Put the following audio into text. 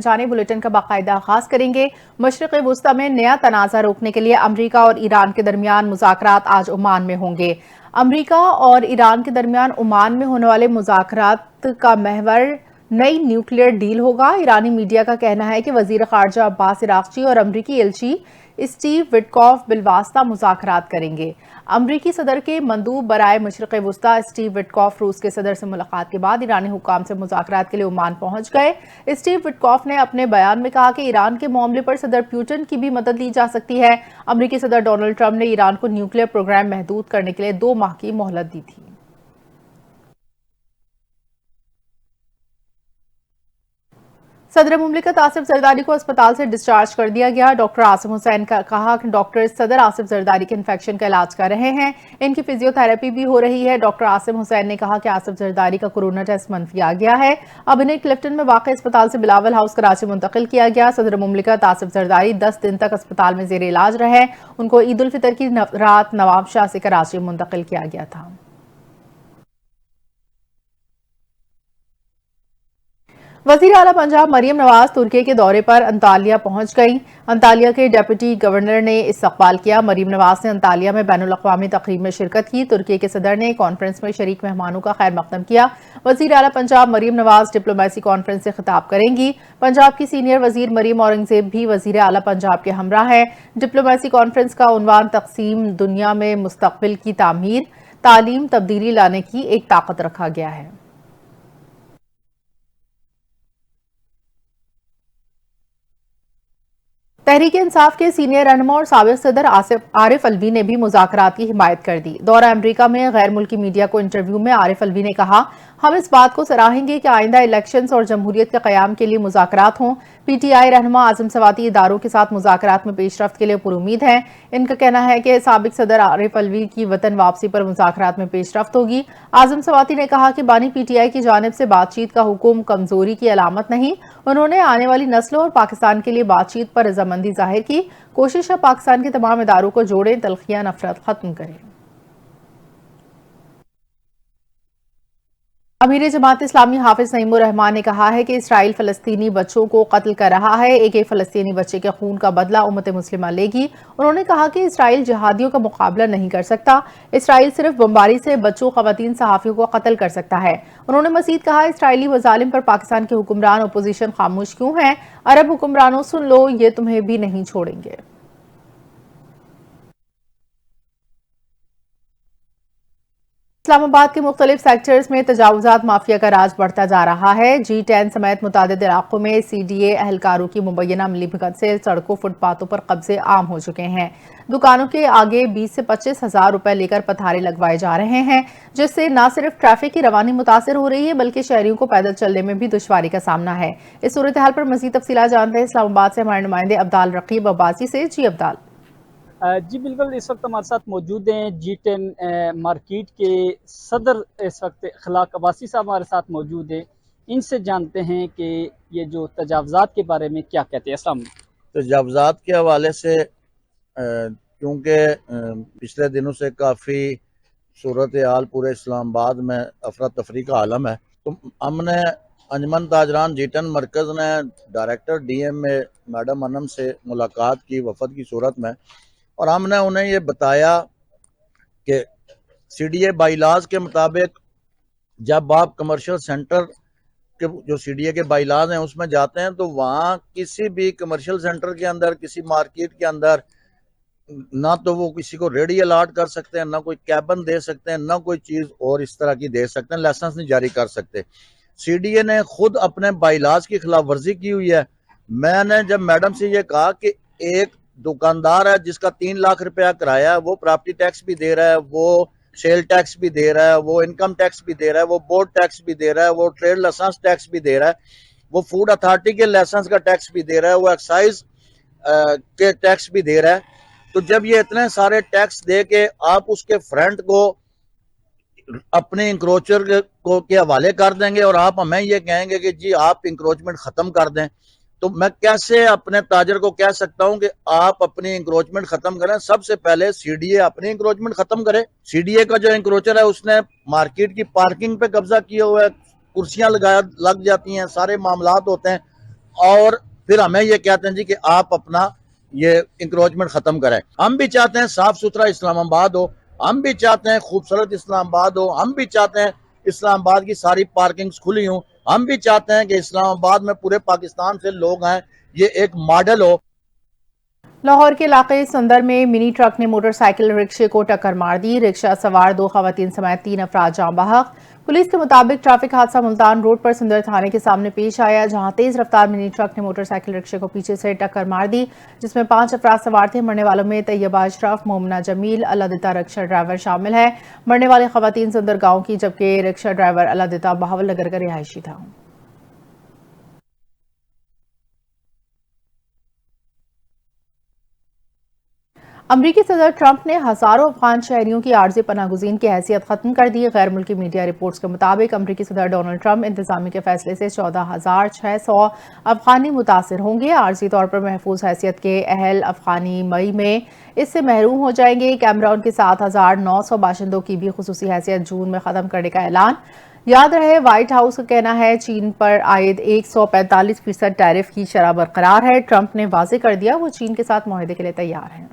जाने बुलेटिन का बाकायदा आगाज करेंगे। मशरिक़ वुस्ता में नया तनाज़ा रोकने के लिए अमरीका और ईरान के दरमियान मुज़ाकरात आज ओमान में होंगे। अमरीका और ईरान के दरमियान ओमान में होने वाले मुज़ाकरात का महवर नई न्यूक्लियर डील होगा। ईरानी मीडिया का कहना है कि वज़ीर ख़ारजा अब्बास इराक़ची और अमरीकी एलची स्टीव विटकॉफ बिलवास्ता मुज़ाकरात करेंगे। अमरीकी सदर के मंदूब बराए मशरिक़ वुस्ता स्टीव विटकॉफ रूस के सदर से मुलाकात के बाद ईरानी हुक्काम से मुज़ाकरात के लिए ओमान पहुंच गए। स्टीव विटकॉफ ने अपने बयान में कहा कि ईरान के मामले पर सदर पुतिन की भी मदद ली जा सकती है। अमरीकी सदर डोनाल्ड ट्रंप ने ईरान को न्यूक्लियर प्रोग्राम महदूद करने के लिए 2 माह की मोहलत दी थी। सदर मुमलिकत आसिफ जरदारी को अस्पताल से डिस्चार्ज कर दिया गया। डॉक्टर आसिम हुसैन का कहा कि डॉक्टर सदर आसिफ जरदारी के इन्फेक्शन का इलाज कर रहे हैं। इनकी फिजियोथेरेपी भी हो रही है। डॉक्टर आसिम हुसैन ने कहा कि आसिफ जरदारी का कोरोना टेस्ट मंफी आ गया है। अब इन्हें क्लिफ्टन में वाक़ अस्पताल से बिलावल हाउस कराची मुंतकिल किया गया। सदर मुमलिकत आसिफ जरदारी 10 दिन तक अस्पताल में जेर इलाज रहे। उनको ईद उल फितर की रात नवाब शाह से कराची मुंतकिल किया गया था। वज़ीर आला पंजाब मरियम नवाज तुर्की के दौरे पर अंतालिया पहुंच गई। अंतालिया के डिप्टी गवर्नर ने इस्तकबाल किया। मरियम नवाज ने अंतालिया में बैनुल अक़वामी तक़रीब में शिरकत की। तुर्की के सदर ने कॉन्फ्रेंस में शरीक मेहमानों का खैर मकदम किया। वज़ीर आला पंजाब मरियम नवाज डिप्लोमेसी कॉन्फ्रेंस से खिताब करेंगी। पंजाब की सीनियर वज़ीर मरियम औरंगज़ेब भी वज़ीर आला पंजाब के हमरा है। डिप्लोमेसी कॉन्फ्रेंस का उन्वान तक़सीम दुनिया में मुस्तक़बिल की तामीर, तालीम तब्दीली लाने की एक ताकत रखा गया है। तहरीक इंसाफ के सीनियर रहनुमा और साबिक सदर आरिफ अलवी ने भी मुज़ाकरात की हिमायत कर दी। दौरा अमरीका में गैर मुल्की मीडिया को इंटरव्यू में आरिफ अलवी ने कहा, हम इस बात को सराहेंगे कि आइंदा इलेक्शंस और जमहूरियत के क़याम के लिए मुज़ाकरात हों। पीटीआई रहनुमा आज़म सवाती इदारों के साथ मुज़ाकरात में पेशरफ्त के लिए पुरुमीद हैं। इनका कहना है कि साबिक सदर आरिफ अलवी की वतन वापसी पर मुज़ाकरात में पेशरफ्त होगी। आज़म सवाती ने कहा कि बानी पीटीआई की जानिब से बातचीत का हुक्म कमजोरी की अलामत नहीं। उन्होंने आने वाली नस्लों और पाकिस्तान के लिए बातचीत पर रजामंदी जाहिर की। कोशिश है पाकिस्तान के तमाम इदारों को जोड़ें, तलखियां नफरत खत्म करें। अमीर जमात इस्लामी हाफिज नईमुर रहमान ने कहा है कि इसराइल फलस्तीनी बच्चों को कत्ल कर रहा है। एक फलस्तीनी बच्चे के खून का बदला उम्मत मुस्लिमा लेगी। उन्होंने कहा कि इसराइल जिहादियों का मुकाबला नहीं कर सकता। इसराइल सिर्फ बमबारी से बच्चों, खवातीन, सहाफियों को कत्ल कर सकता है। उन्होंने मजीद कहा, इसराइली मजालिम पर पाकिस्तान के हुक्मरान अपोजिशन खामोश क्यों हैं? अरब हुक्मरानों सुन लो, ये तुम्हें भी नहीं छोड़ेंगे। इस्लामाबाद के मुख्तलिफ सेक्टर्स में तजावुजात माफिया का राज बढ़ता जा रहा है। G10 समेत मुतादिद इलाकों में CDA एहलकारों की मुबैना मिलीभगत से सड़कों, फुटपाथों पर कब्जे आम हो चुके हैं। दुकानों के आगे 20 से 25 हजार रुपए लेकर पथारे लगवाए जा रहे हैं, जिससे न सिर्फ ट्रैफिक की रवानी मुतासर हो रही है, बल्कि शहरियों को पैदल चलने में भी दुश्वारी का सामना है। इस सूरत हाल पर मजीद तफसीलात जानते हैं इस्लामाबाद से हमारे नुमाइंदे अब्दाल रकीब अब्बासी से। जी अब्दाल। जी बिल्कुल, इस वक्त हमारे साथ मौजूद हैं G10 मार्केट के सदर इस वक्त अखलाक अब्बासी साहब हमारे साथ मौजूद हैं। इनसे जानते हैं कि ये जो तजावज़ात के बारे में क्या कहते हैं। अस्सलाम वालेकुम। तजावज़ात के हवाले से क्योंकि पिछले दिनों से काफ़ी सूरत हाल पूरे इस्लामाबाद में अफरा तफरी का आलम है, तो हमने अंजमन ताजरान G10 मरकज़ ने डायरेक्टर DMA मैडम अनम से मुलाकात की वफद की सूरत में, और हमने उन्हें ये बताया कि CDA बाईलाज के मुताबिक जब आप कमर्शियल सेंटर के जो CDA के बाईलाज हैं उसमें जाते हैं, तो वहाँ किसी भी कमर्शियल सेंटर के अंदर, किसी मार्केट के अंदर ना तो वो किसी को रेडी अलाट कर सकते हैं, ना कोई कैबन दे सकते हैं, ना कोई चीज़ और इस तरह की दे सकते हैं, लाइसेंस नहीं जारी कर सकते। CDA ने खुद अपने बाईलाज की खिलाफ वर्जी की हुई है। मैंने जब मैडम से ये कहा कि एक दुकानदार है जिसका 3 लाख रुपया किराया है, वो प्रॉपर्टी टैक्स भी दे रहा है, वो सेल टैक्स भी दे रहा है, वो इनकम टैक्स भी दे रहा है, वो बोर्ड टैक्स भी दे रहा है, वो ट्रेड लाइसेंस टैक्स भी दे रहा है, वो फूड अथॉरिटी के लाइसेंस का टैक्स भी दे रहा है, वो एक्साइज के टैक्स भी दे रहा है। तो जब ये इतने सारे टैक्स दे के आप उसके फ्रंट को अपने इंक्रोचर को के हवाले कर देंगे और आप हमें ये कहेंगे कि जी आप इंक्रोचमेंट खत्म कर दें, तो मैं कैसे अपने ताजर को कह सकता हूं कि आप अपनी इंक्रोचमेंट खत्म करें? सबसे पहले CDA अपनी इंक्रोचमेंट खत्म करे। CDA का जो इंक्रोचर है उसने मार्केट की पार्किंग पे कब्जा किया हुआ है, कुर्सियां लग जाती हैं, सारे मामलात होते हैं। और फिर हमें ये कहते हैं जी कि आप अपना ये इंक्रोचमेंट खत्म करें। हम भी चाहते हैं साफ सुथरा इस्लामाबाद हो, हम भी चाहते हैं खूबसूरत इस्लामाबाद हो, हम भी चाहते हैं इस्लामाबाद की सारी पार्किंग्स खुली हों, हम भी चाहते हैं कि इस्लामाबाद में पूरे पाकिस्तान से लोग हैं, ये एक मॉडल हो। लाहौर के इलाके सुंदर में मिनी ट्रक ने मोटरसाइकिल रिक्शे को टक्कर मार दी। रिक्शा सवार 2 खवातीन समेत 3 अफराद जाँ बहक। पुलिस के मुताबिक ट्रैफिक हादसा मुल्तान रोड पर सुंदर थाने के सामने पेश आया, जहां तेज रफ्तार मिनी ट्रक ने मोटरसाइकिल रिक्शे को पीछे से टक्कर मार दी, जिसमें 5 अफराद सवार थे। मरने वालों में तैयबा अशरफ, मोमना जमील, अलादिता रिक्शा ड्राइवर शामिल है। मरने वाली खवातीन सुंदर गांव की, जबकि रिक्शा ड्राइवर अलादिता बहावल नगर का रिहायशी था। अमरीकी सदर ट्रंप ने हजारों अफगान शहरियों की आर्जी पनाहगुजीन की हैसियत खत्म कर दी। गैर मुल्की मीडिया रिपोर्ट्स के मुताबिक अमरीकी सदर डोनाल्ड ट्रंप इंतजामी के फैसले से 14,600 अफगानी मुतासर होंगे। आर्जी तौर पर महफूज हैसियत के अहल अफगानी मई में इससे महरूम हो जाएंगे। कैमरून के 7,900 बाशिंदों की भी खुसूसी हैसियत जून में खत्म करने का ऐलान। याद रहे, व्हाइट हाउस का कहना है चीन पर आयद 145% टैरिफ की शरह बरकरार है। ट्रंप ने वाजे कर दिया वो चीन के साथ मुआहदे के लिए तैयार हैं।